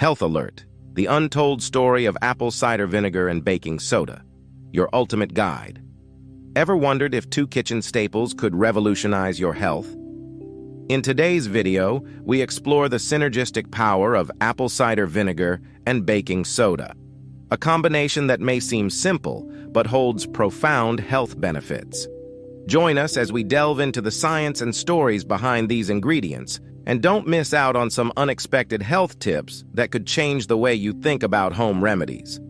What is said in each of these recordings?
Health Alert, the untold story of apple cider vinegar and baking soda, your ultimate guide. Ever wondered if two kitchen staples could revolutionize your health? In today's video, we explore the synergistic power of apple cider vinegar and baking soda, a combination that may seem simple, but holds profound health benefits. Join us as we delve into the science and stories behind these ingredients, and don't miss out on some unexpected health tips that could change the way you think about home remedies.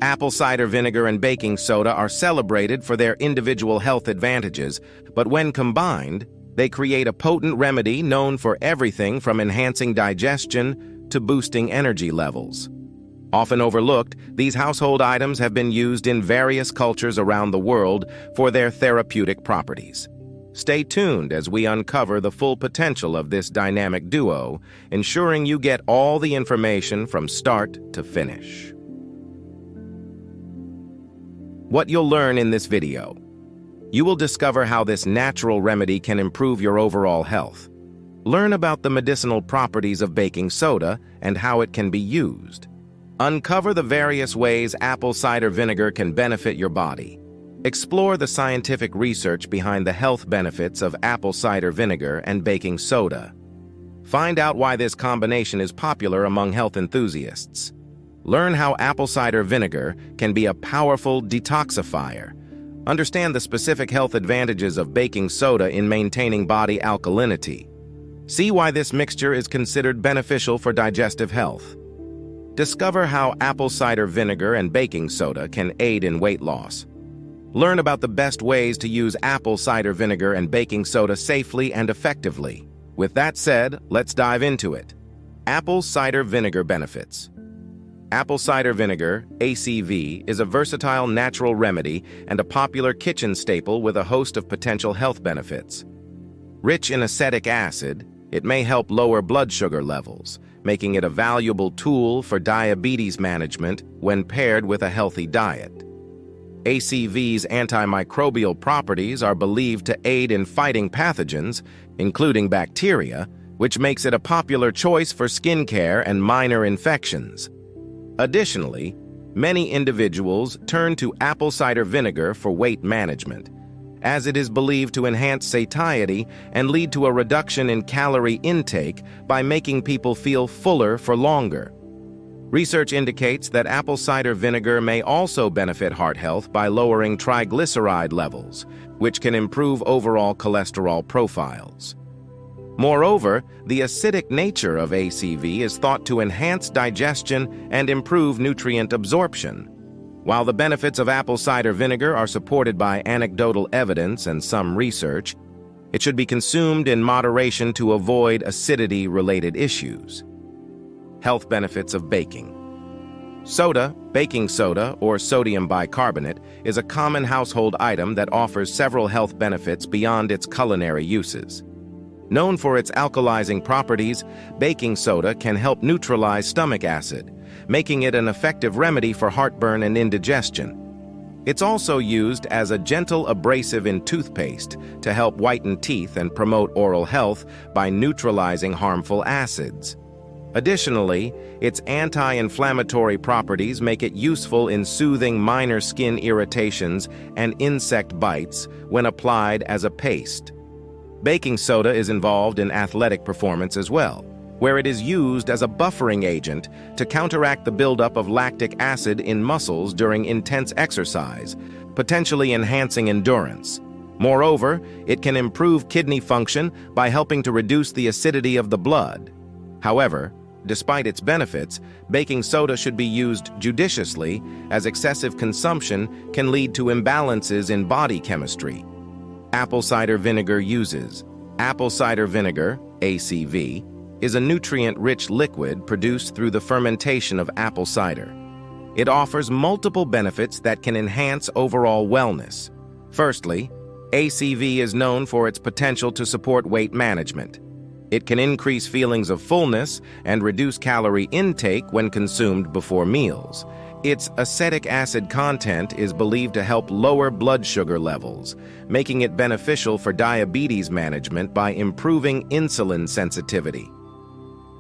Apple cider vinegar and baking soda are celebrated for their individual health advantages, but when combined, they create a potent remedy known for everything from enhancing digestion to boosting energy levels. Often overlooked, these household items have been used in various cultures around the world for their therapeutic properties. Stay tuned as we uncover the full potential of this dynamic duo, ensuring you get all the information from start to finish. What you'll learn in this video. You will discover how this natural remedy can improve your overall health. Learn about the medicinal properties of baking soda and how it can be used. Uncover the various ways apple cider vinegar can benefit your body. Explore the scientific research behind the health benefits of apple cider vinegar and baking soda. Find out why this combination is popular among health enthusiasts. Learn how apple cider vinegar can be a powerful detoxifier. Understand the specific health advantages of baking soda in maintaining body alkalinity. See why this mixture is considered beneficial for digestive health. Discover how apple cider vinegar and baking soda can aid in weight loss. Learn about the best ways to use apple cider vinegar and baking soda safely and effectively. With that said, let's dive into it. Apple cider vinegar benefits. Apple cider vinegar, ACV, is a versatile natural remedy and a popular kitchen staple with a host of potential health benefits. Rich in acetic acid, it may help lower blood sugar levels, making it a valuable tool for diabetes management when paired with a healthy diet. ACV's antimicrobial properties are believed to aid in fighting pathogens, including bacteria, which makes it a popular choice for skincare and minor infections. Additionally, many individuals turn to apple cider vinegar for weight management, as it is believed to enhance satiety and lead to a reduction in calorie intake by making people feel fuller for longer. Research indicates that apple cider vinegar may also benefit heart health by lowering triglyceride levels, which can improve overall cholesterol profiles. Moreover, the acidic nature of ACV is thought to enhance digestion and improve nutrient absorption. While the benefits of apple cider vinegar are supported by anecdotal evidence and some research, it should be consumed in moderation to avoid acidity-related issues. Health benefits of baking. Soda, baking soda, or sodium bicarbonate, is a common household item that offers several health benefits beyond its culinary uses. Known for its alkalizing properties, baking soda can help neutralize stomach acid, making it an effective remedy for heartburn and indigestion. It's also used as a gentle abrasive in toothpaste to help whiten teeth and promote oral health by neutralizing harmful acids. Additionally, its anti-inflammatory properties make it useful in soothing minor skin irritations and insect bites when applied as a paste. Baking soda is involved in athletic performance as well, where it is used as a buffering agent to counteract the buildup of lactic acid in muscles during intense exercise, potentially enhancing endurance. Moreover, it can improve kidney function by helping to reduce the acidity of the blood. However, despite its benefits, baking soda should be used judiciously, as excessive consumption can lead to imbalances in body chemistry. Apple cider vinegar uses. Apple cider vinegar, ACV, is a nutrient-rich liquid produced through the fermentation of apple cider. It offers multiple benefits that can enhance overall wellness. Firstly, ACV is known for its potential to support weight management. It can increase feelings of fullness and reduce calorie intake when consumed before meals. Its acetic acid content is believed to help lower blood sugar levels, making it beneficial for diabetes management by improving insulin sensitivity.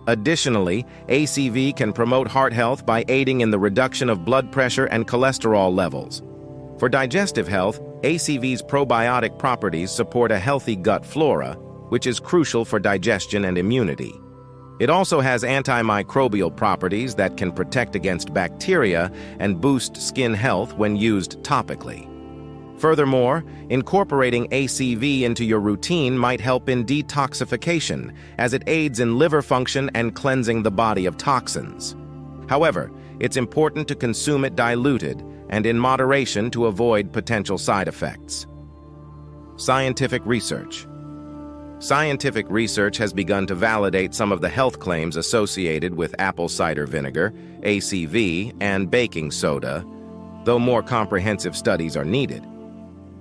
Additionally, ACV can promote heart health by aiding in the reduction of blood pressure and cholesterol levels. For digestive health, ACV's probiotic properties support a healthy gut flora, which is crucial for digestion and immunity. It also has antimicrobial properties that can protect against bacteria and boost skin health when used topically. Furthermore, incorporating ACV into your routine might help in detoxification, as it aids in liver function and cleansing the body of toxins. However, it's important to consume it diluted and in moderation to avoid potential side effects. Scientific research. Scientific research has begun to validate some of the health claims associated with apple cider vinegar, ACV, and baking soda, though more comprehensive studies are needed.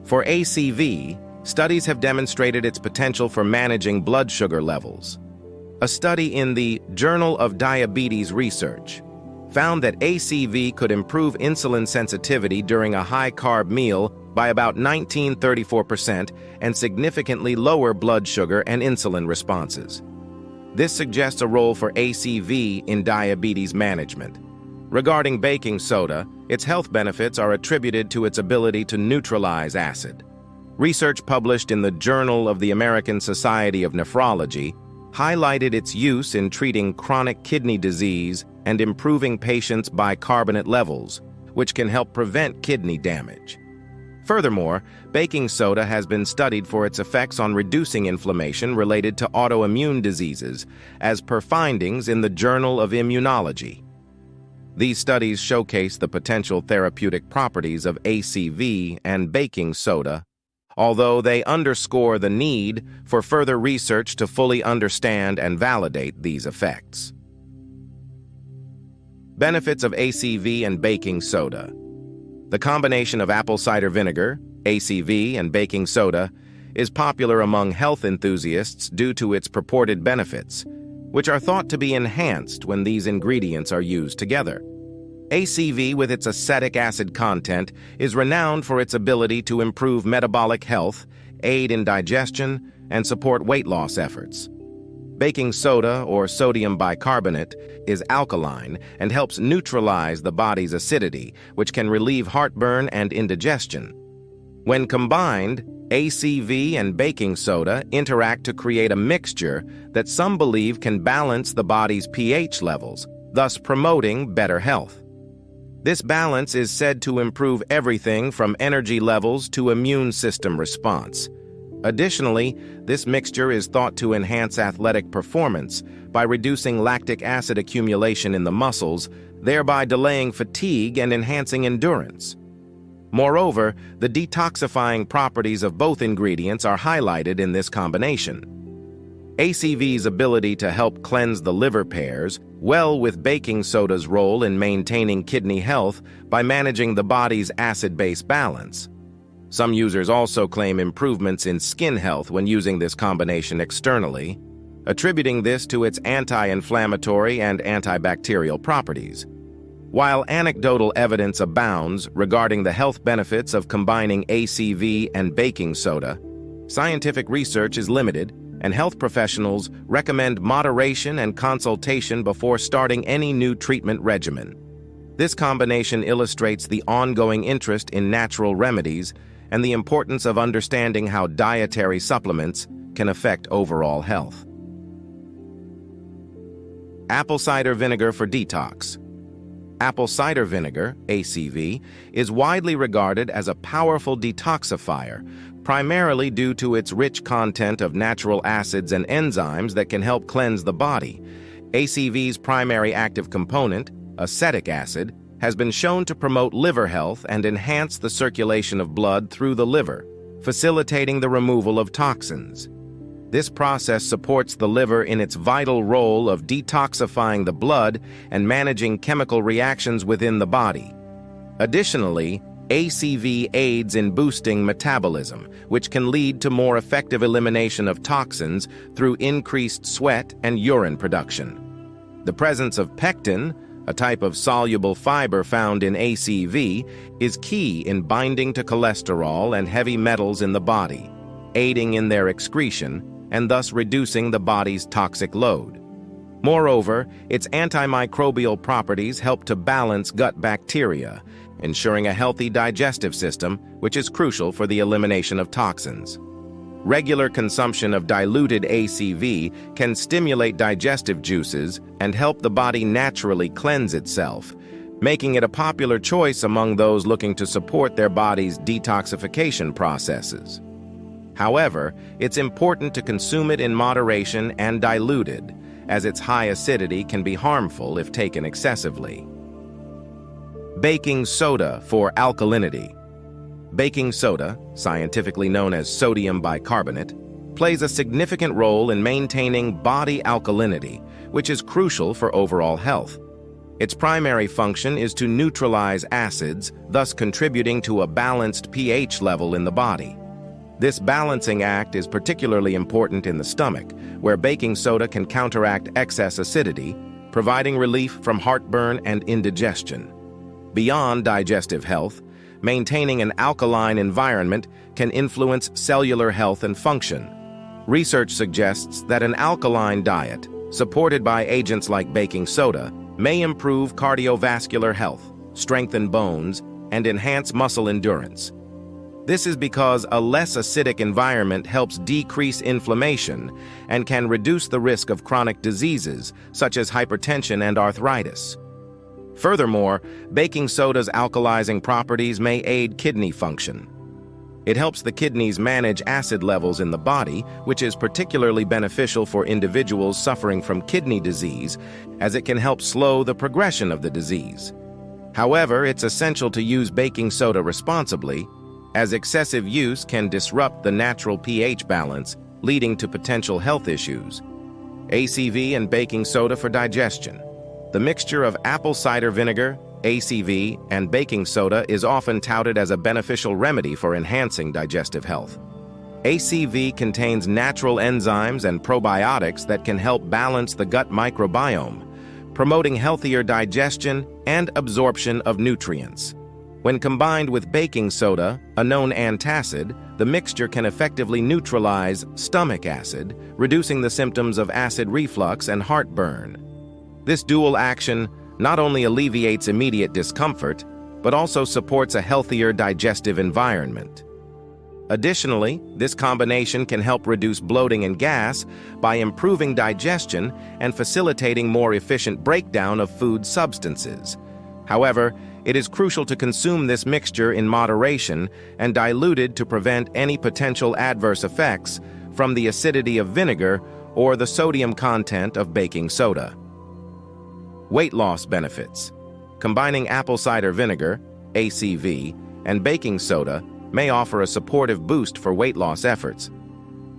For ACV, studies have demonstrated its potential for managing blood sugar levels. A study in the Journal of Diabetes Research found that ACV could improve insulin sensitivity during a high-carb meal by about 19-34% and significantly lower blood sugar and insulin responses. This suggests a role for ACV in diabetes management. Regarding baking soda, its health benefits are attributed to its ability to neutralize acid. Research published in the Journal of the American Society of Nephrology highlighted its use in treating chronic kidney disease and improving patients' bicarbonate levels, which can help prevent kidney damage. Furthermore, baking soda has been studied for its effects on reducing inflammation related to autoimmune diseases, as per findings in the Journal of Immunology. These studies showcase the potential therapeutic properties of ACV and baking soda, although they underscore the need for further research to fully understand and validate these effects. Benefits of ACV and baking soda. The combination of apple cider vinegar, ACV, and baking soda is popular among health enthusiasts due to its purported benefits, which are thought to be enhanced when these ingredients are used together. ACV, with its acetic acid content, is renowned for its ability to improve metabolic health, aid in digestion, and support weight loss efforts. Baking soda, or sodium bicarbonate, is alkaline and helps neutralize the body's acidity, which can relieve heartburn and indigestion. When combined, ACV and baking soda interact to create a mixture that some believe can balance the body's pH levels, thus promoting better health. This balance is said to improve everything from energy levels to immune system response. Additionally, this mixture is thought to enhance athletic performance by reducing lactic acid accumulation in the muscles, thereby delaying fatigue and enhancing endurance. Moreover, the detoxifying properties of both ingredients are highlighted in this combination. ACV's ability to help cleanse the liver pairs well with baking soda's role in maintaining kidney health by managing the body's acid-base balance. Some users also claim improvements in skin health when using this combination externally, attributing this to its anti-inflammatory and antibacterial properties. While anecdotal evidence abounds regarding the health benefits of combining ACV and baking soda, scientific research is limited, and health professionals recommend moderation and consultation before starting any new treatment regimen. This combination illustrates the ongoing interest in natural remedies and the importance of understanding how dietary supplements can affect overall health. Apple cider vinegar for detox. Apple cider vinegar, ACV, is widely regarded as a powerful detoxifier, primarily due to its rich content of natural acids and enzymes that can help cleanse the body. ACV's primary active component, acetic acid, has been shown to promote liver health and enhance the circulation of blood through the liver, facilitating the removal of toxins. This process supports the liver in its vital role of detoxifying the blood and managing chemical reactions within the body. Additionally, ACV aids in boosting metabolism, which can lead to more effective elimination of toxins through increased sweat and urine production. The presence of pectin, a type of soluble fiber found in ACV, is key in binding to cholesterol and heavy metals in the body, aiding in their excretion and thus reducing the body's toxic load. Moreover, its antimicrobial properties help to balance gut bacteria, ensuring a healthy digestive system, which is crucial for the elimination of toxins. Regular consumption of diluted ACV can stimulate digestive juices and help the body naturally cleanse itself, making it a popular choice among those looking to support their body's detoxification processes. However, it's important to consume it in moderation and diluted, as its high acidity can be harmful if taken excessively. Baking soda for alkalinity. Baking soda, scientifically known as sodium bicarbonate, plays a significant role in maintaining body alkalinity, which is crucial for overall health. Its primary function is to neutralize acids, thus contributing to a balanced pH level in the body. This balancing act is particularly important in the stomach, where baking soda can counteract excess acidity, providing relief from heartburn and indigestion. Beyond digestive health, maintaining an alkaline environment can influence cellular health and function. Research suggests that an alkaline diet, supported by agents like baking soda, may improve cardiovascular health, strengthen bones, and enhance muscle endurance. This is because a less acidic environment helps decrease inflammation and can reduce the risk of chronic diseases such as hypertension and arthritis. Furthermore, baking soda's alkalizing properties may aid kidney function. It helps the kidneys manage acid levels in the body, which is particularly beneficial for individuals suffering from kidney disease, as it can help slow the progression of the disease. However, it's essential to use baking soda responsibly, as excessive use can disrupt the natural pH balance, leading to potential health issues. ACV and baking soda for digestion. The mixture of apple cider vinegar, ACV, and baking soda is often touted as a beneficial remedy for enhancing digestive health. ACV contains natural enzymes and probiotics that can help balance the gut microbiome, promoting healthier digestion and absorption of nutrients. When combined with baking soda, a known antacid, the mixture can effectively neutralize stomach acid, reducing the symptoms of acid reflux and heartburn. This dual action not only alleviates immediate discomfort, but also supports a healthier digestive environment. Additionally, this combination can help reduce bloating and gas by improving digestion and facilitating more efficient breakdown of food substances. However, it is crucial to consume this mixture in moderation and diluted to prevent any potential adverse effects from the acidity of vinegar or the sodium content of baking soda. Weight loss benefits. Combining apple cider vinegar, ACV, and baking soda may offer a supportive boost for weight loss efforts.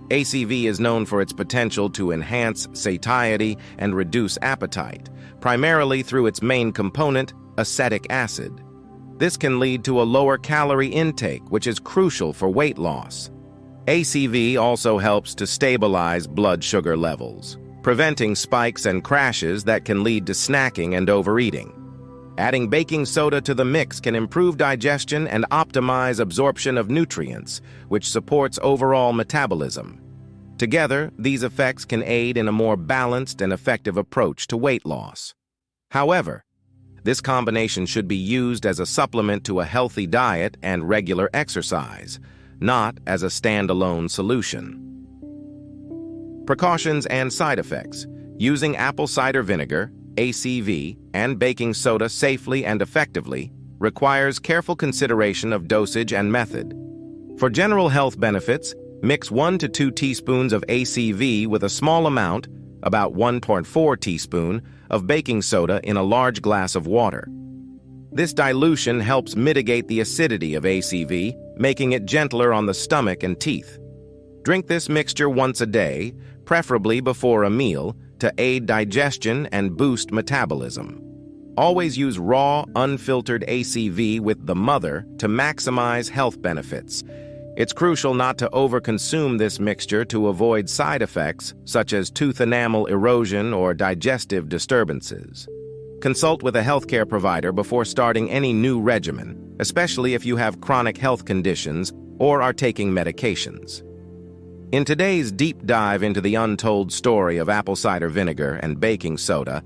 ACV is known for its potential to enhance satiety and reduce appetite, primarily through its main component, acetic acid. This can lead to a lower calorie intake, which is crucial for weight loss. ACV also helps to stabilize blood sugar levels, preventing spikes and crashes that can lead to snacking and overeating. Adding baking soda to the mix can improve digestion and optimize absorption of nutrients, which supports overall metabolism. Together, these effects can aid in a more balanced and effective approach to weight loss. However, this combination should be used as a supplement to a healthy diet and regular exercise, not as a standalone solution. Precautions and side effects. Using apple cider vinegar, ACV, and baking soda safely and effectively requires careful consideration of dosage and method. For general health benefits, mix 1 to 2 teaspoons of ACV with a small amount, about 1.4 teaspoon, of baking soda in a large glass of water. This dilution helps mitigate the acidity of ACV, making it gentler on the stomach and teeth. Drink this mixture once a day, preferably before a meal, to aid digestion and boost metabolism. Always use raw, unfiltered ACV with the mother to maximize health benefits. It's crucial not to overconsume this mixture to avoid side effects such as tooth enamel erosion or digestive disturbances. Consult with a healthcare provider before starting any new regimen, especially if you have chronic health conditions or are taking medications. In today's deep dive into the untold story of apple cider vinegar and baking soda,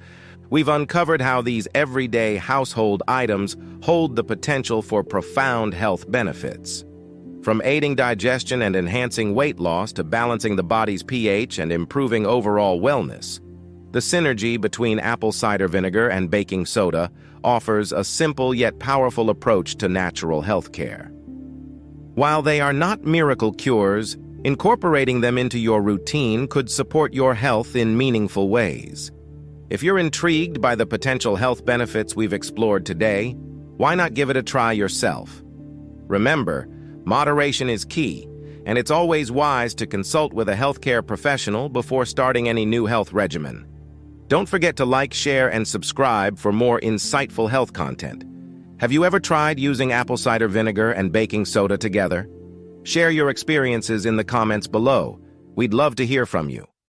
we've uncovered how these everyday household items hold the potential for profound health benefits. From aiding digestion and enhancing weight loss to balancing the body's pH and improving overall wellness, the synergy between apple cider vinegar and baking soda offers a simple yet powerful approach to natural health care. While they are not miracle cures, incorporating them into your routine could support your health in meaningful ways. If you're intrigued by the potential health benefits we've explored today, why not give it a try yourself? Remember, moderation is key, and it's always wise to consult with a healthcare professional before starting any new health regimen. Don't forget to like, share, and subscribe for more insightful health content. Have you ever tried using apple cider vinegar and baking soda together? Share your experiences in the comments below. We'd love to hear from you.